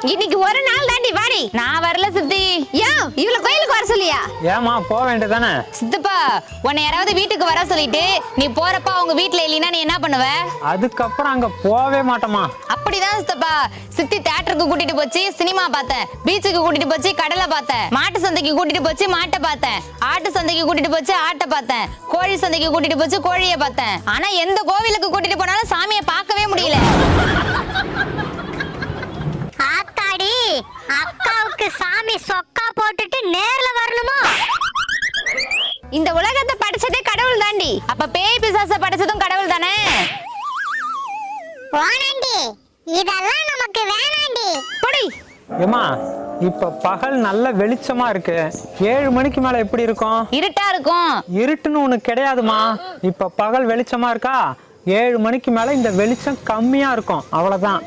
இன்னைக்கு ஒரு நாள் தாண்டி வாடி. நான் வரல சித்தி. ஏன் இவ்வளவு கோயிலுக்கு வர சொல்லியா? ஏமா போக வேண்டியதானே? சித்தப்பா உன்னை யாராவது வீட்டுக்கு வர சொல்லிட்டு நீ போறப்ப அவங்க வீட்டுல இல்லைன்னா நீ என்ன பண்ணுவ? அதுக்கப்புறம் அங்க போவே மாட்டோமா? அப்படிதான் சித்தப்பா. சித்தி தியேட்டருக்கு கூட்டிட்டு போச்சு, சினிமா பார்த்தேன். பீச்சுக்கு கூட்டிட்டு போச்சு, கடலை பார்த்தேன். மாட்டு சந்தைக்கு கூட்டிட்டு போச்சு, மாட்டை பார்த்தேன். ஆட்டு சந்தைக்கு கூட்டிட்டு போச்சு, ஆட்டை பார்த்தேன். கோழி சந்தைக்கு கூட்டிட்டு போச்சு, கோழியை பார்த்தேன். ஆனா எந்த கோவிலுக்கு கூட்டிட்டு போனாலும் சாமியை பார்க்கவே முடியல. ஆத்தாடி, அக்காவுக்கு சாமி சொக்கா போட்டுட்டு நேர்ல வரணுமா? இந்த உலகத்தை படைச்சதே கடவுள் தாண்டி. அப்ப பேய் பிசாச படைச்சதும் கடவுள் தானே? வாணாண்டி, இதெல்லாம் நமக்கு வேணாண்டி. போடி. ஏமா இப்ப பகல் நல்ல வெளிச்சமா இருக்கு. 7 மணிக்கு மேல எப்படி இருக்கும்? இருட்டா இருக்கும். இருட்டுன்னு ஒண்ணு கிடையாதுமா. இப்ப பகல் வெளிச்சமா இருக்கா, 7 மணிக்கு மேல இந்த வெளிச்சம் கம்மியா இருக்கும், அவ்வளவுதான்.